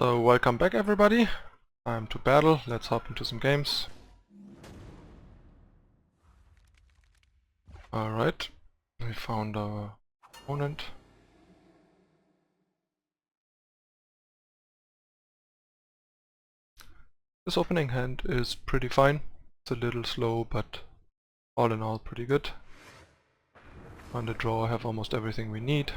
So welcome back everybody. Time to battle. Let's hop into some games. Alright, we found our opponent. This opening hand is pretty fine. It's a little slow, but all in all pretty good. On the draw I have almost everything we need.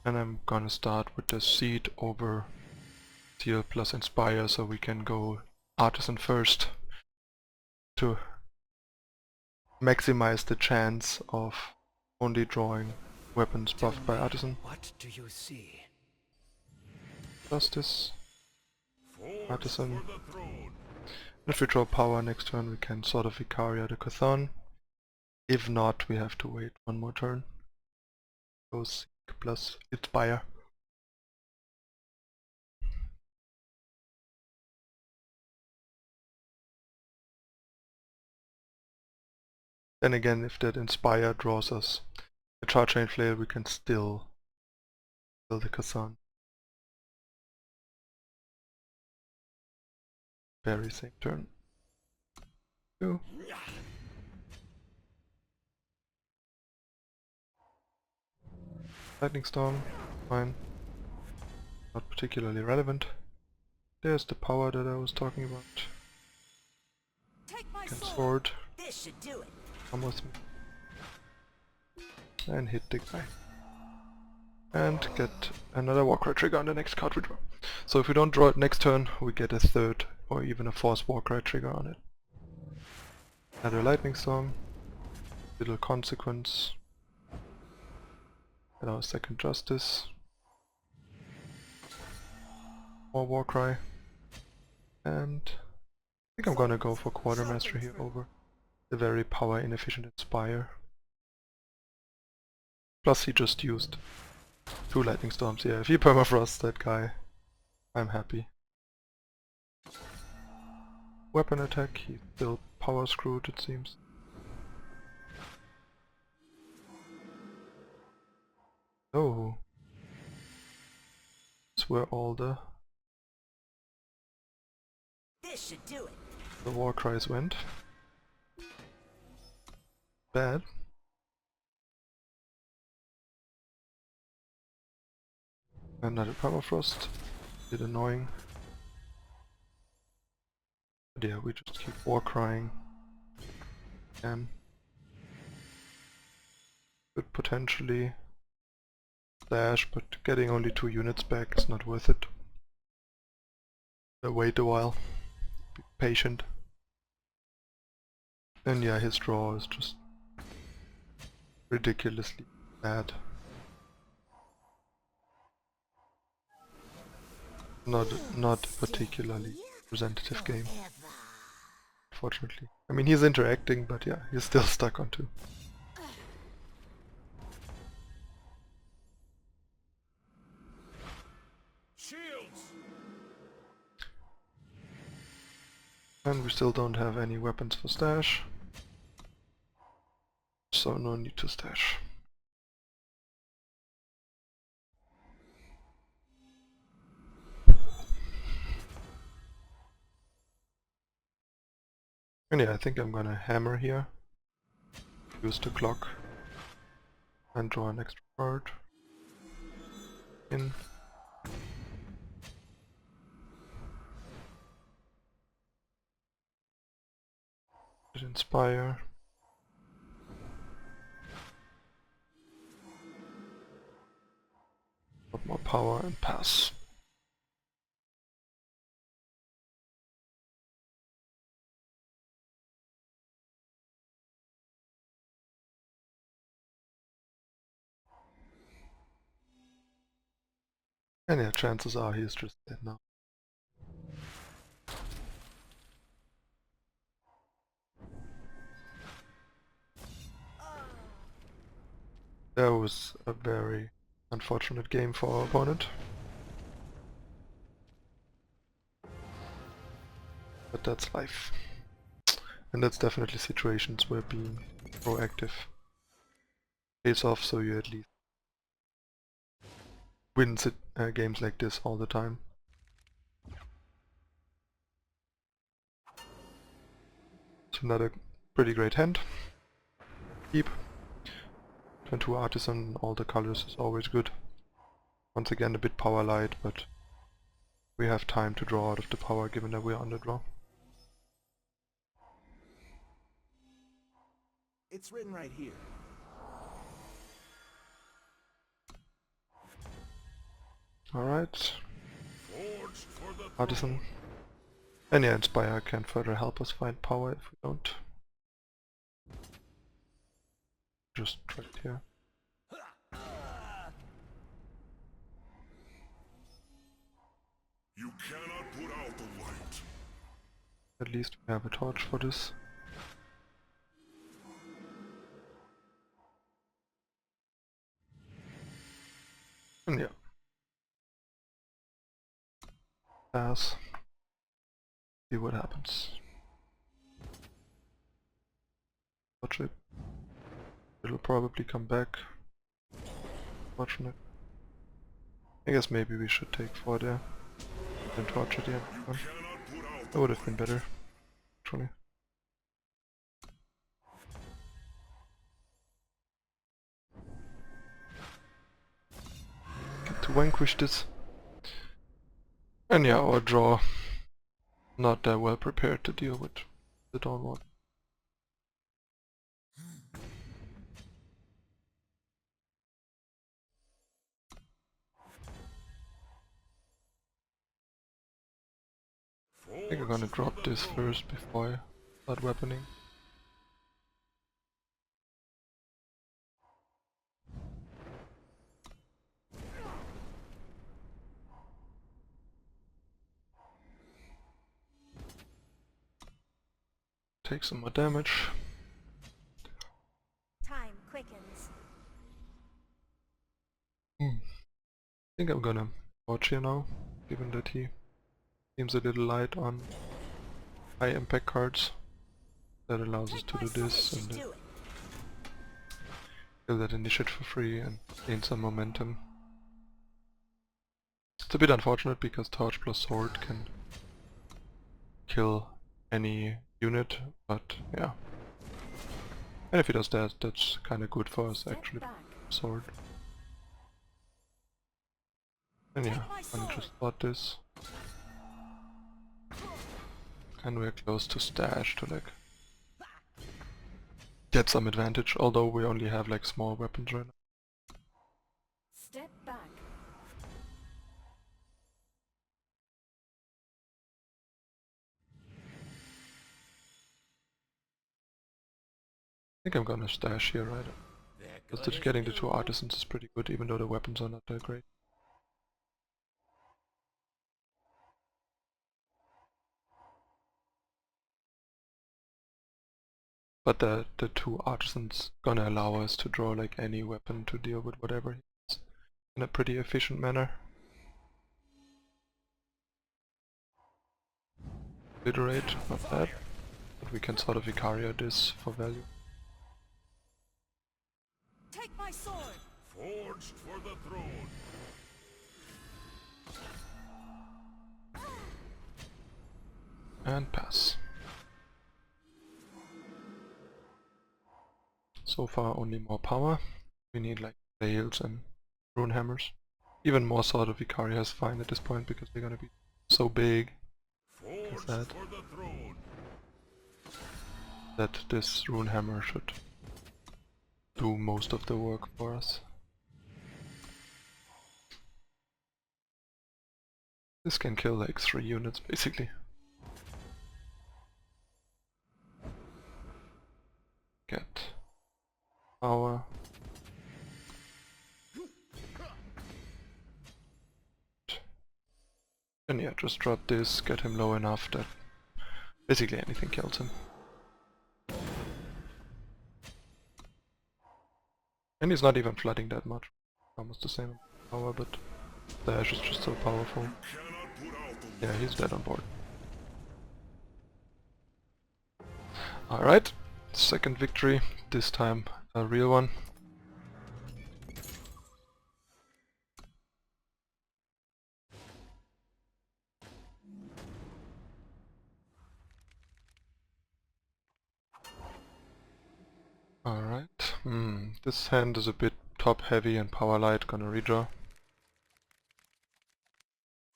And I'm gonna start with the Seed over Seal plus Inspire, so we can go Artisan first to maximize the chance of only drawing weapons buffed by Artisan. What do you see? Justice, Artisan. If we draw power next turn, we can sort of Icaria the Chthon. If not, we have to wait one more turn. Goes plus Inspire. Then again, if that Inspire draws us a Charchain Flail, we can still kill the Chthon. Very same turn. Two. Lightning Storm, fine. Not particularly relevant. There's the power that I was talking about. Can sword. This should do it. Armorsmith. And hit the guy. And get another Warcry trigger on the next card we draw. So if we don't draw it next turn, we get a third or even a fourth Warcry trigger on it. Another Lightning Storm. Little consequence. And our second Justice. More Warcry. And I think I'm gonna go for Quartermaster here over the very power inefficient Inspire. Plus he just used 2 Lightning Storms. Yeah, if he permafrosts that guy, I'm happy. Weapon attack, he's still power screwed it seems. Oh. That's where all the This should do it. war cries went. Bad. Another permafrost. Bit annoying. But yeah, we just keep war crying. Could potentially slash, but getting only 2 units back is not worth it. Wait a while. Be patient. And yeah, his draw is just ridiculously bad. Not a particularly representative game, unfortunately. I mean, he's interacting, but yeah, he's still stuck on 2. Shields. And we still don't have any weapons for stash, so no need to stash. And yeah, I think I'm gonna hammer here, use the clock, and draw an extra card. In. Inspire. Got more power and pass. And yeah, chances are he's just dead now. That was a very unfortunate game for our opponent. But that's life. And that's definitely situations where being proactive pays off, so you at least wins it, games like this all the time. It's another pretty great hand. Keep. Turn 2 Artisan, all the colors is always good. Once again a bit power light, but we have time to draw out of the power given that we are on the draw. It's written right here. Alright. Forged for the Artisan. And yeah, Inspire can further help us find power if we don't. Just right here. You cannot put out the light. At least we have a torch for this. And yeah. Pass. See what happens. Watch it. It'll probably come back. Watching it. I guess maybe we should take 4 there. And torch at the end. That would have been better, actually. Get to vanquish this. And yeah, our draw not that well prepared to deal with the down one. I think I'm gonna drop this first before I start weaponing. Take some more damage. Time quickens. I think I'm gonna watch here now, given that he seems a little light on high impact cards. That allows us to do this and then kill that initiate for free and gain some momentum. It's a bit unfortunate because Torch plus Sword can kill any unit, but yeah. And if he does that, that's kinda good for us actually. Sword. And yeah, I'm gonna just spot this. And we're close to stash to like get some advantage, although we only have like small weapons right now. Step back. I think I'm gonna stash here, right? Because getting the 2 Artisans is pretty good, even though the weapons are not that great. But the 2 Artisans gonna allow us to draw like any weapon to deal with whatever he has in a pretty efficient manner. Obliterate, not bad. But we can sort of Icaria this for value. Take my sword. Forged for the throne. And pass. So far only more power. We need like Flails and Runehammers. Even more Sword of Icaria is fine at this point because they're gonna be so big Forged that for the throne. this Runehammer should do most of the work for us. This can kill like 3 units basically. Get power. And yeah, just drop this, get him low enough that basically anything kills him. And he's not even flooding that much. Almost the same power, but the Ash is just so powerful. Yeah, he's dead on board. Alright, second victory, this time a real one. Alright. This hand is a bit top heavy and power light, gonna redraw.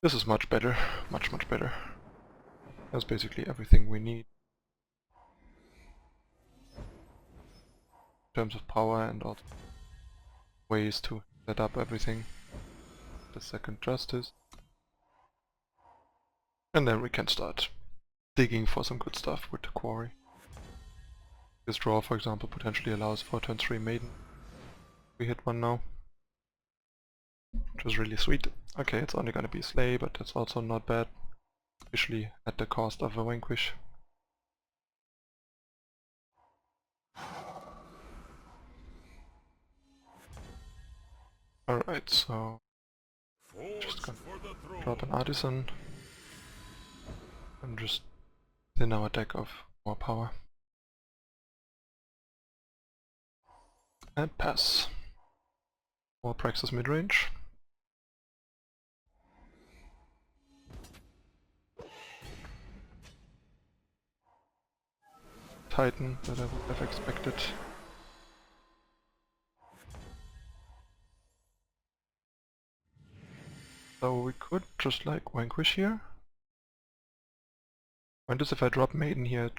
This is much better, much better. That's basically everything we need. In terms of power and also ways to set up everything. The second justice. And then we can start digging for some good stuff with the quarry. This draw, for example, potentially allows for turn 3 Maiden. We hit one now. Which was really sweet. Okay, it's only gonna be a Slay, but that's also not bad. Especially at the cost of a Vanquish. Alright, so just gonna drop an Artisan and just thin our deck of more power. And pass. More Praxis midrange. Titan that I would have expected. So we could just like Vanquish here. And if I drop Maiden here,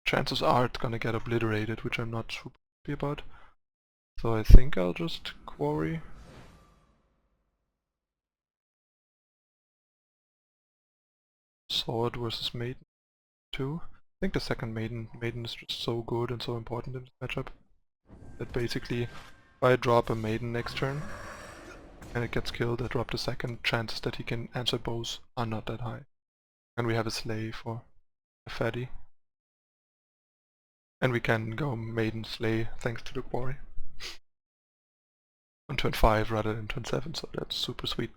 chances are it's gonna get obliterated, which I'm not super happy about. So I think I'll just Quarry. Sword versus Maiden 2. I think the second Maiden is just so good and so important in this matchup that basically if I drop a Maiden next turn and it gets killed, I drop the second, chances that he can answer both are not that high. And we have a Slay for a fatty. And we can go Maiden Slay thanks to the Quarry. On turn 5 rather than turn 7, so that's super sweet.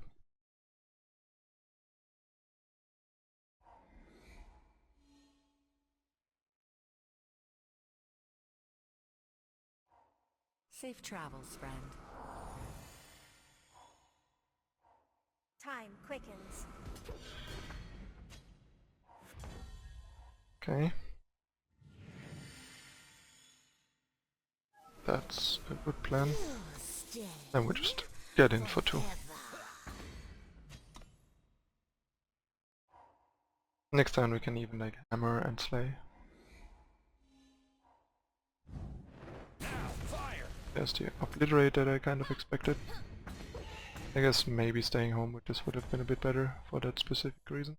Safe travels, friend. Time quickens. Okay. That's a good plan. Then we just get in for 2. Next time we can even like hammer and slay. There's the obliterate that I kind of expected. I guess maybe staying home with this would have been a bit better for that specific reason.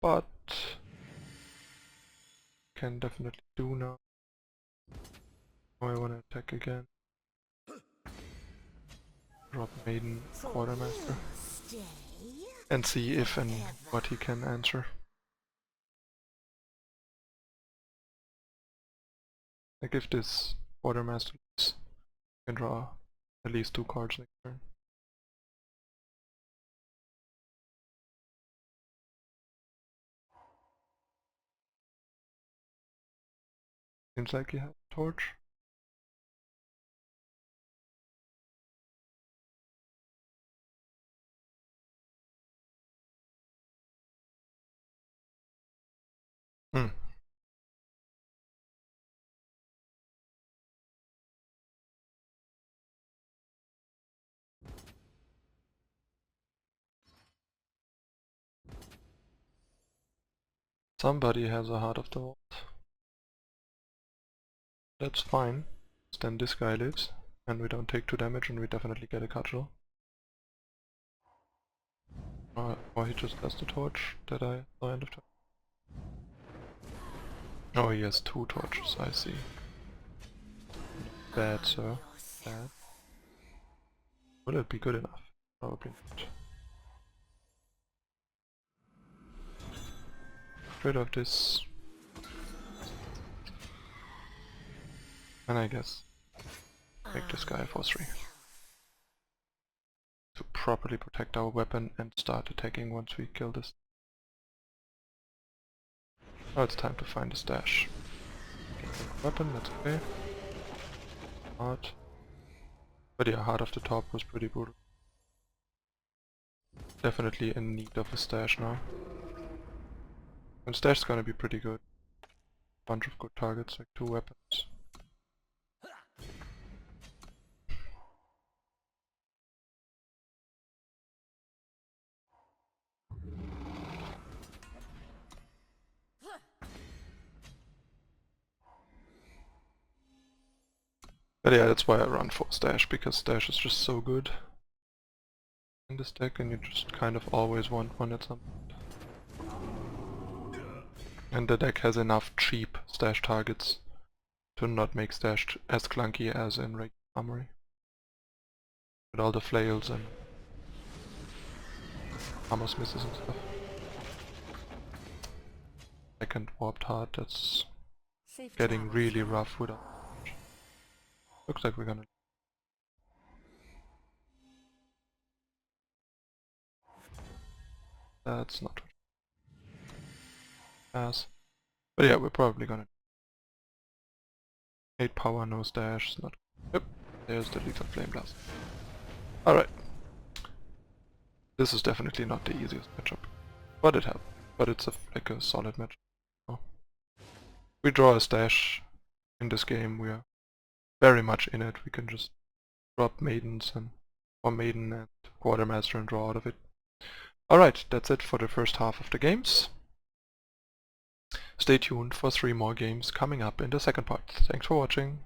But can definitely do now. Oh, I wanna attack again. Drop Maiden Quartermaster. And see if and what he can answer. Like if this Quartermaster lives, I can draw at least 2 cards next turn. Seems like he has a torch. Somebody has a Heart of the Vault. That's fine. Then this guy lives, and we don't take 2 damage, and we definitely get a cudgel. Or he just has the torch that I saw end of turn. Oh, he has 2 torches, I see. Bad, sir. Bad. Will it be good enough? Probably not. Get rid of this. And I guess make this guy for 3. To properly protect our weapon and start attacking once we kill this. Now it's time to find a stash. Weapon, that's okay. Heart. But yeah, Heart of the Top was pretty brutal. Definitely in need of a stash now. And stash's gonna be pretty good. bunch of good targets, like 2 weapons. But yeah, that's why I run for Stash, because Stash is just so good in this deck, and you just kind of always want one at some point. And the deck has enough cheap Stash targets to not make Stash as clunky as in Maiden Armory. With all the flails and Armorsmiths and stuff. Second warped heart, that's Safe getting travels. really rough without. Looks like we're gonna. That's not pass. But yeah, we're probably gonna 8 power, no stash, not. Yep, there's the lethal flame blast. Alright. This is definitely not the easiest matchup. But it helps. But it's like a solid matchup. Oh. We draw a stash in this game, we are very much in it. We can just drop maidens or maiden and quartermaster and draw out of it. Alright, that's it for the first half of the games. Stay tuned for 3 more games coming up in the second part. Thanks for watching.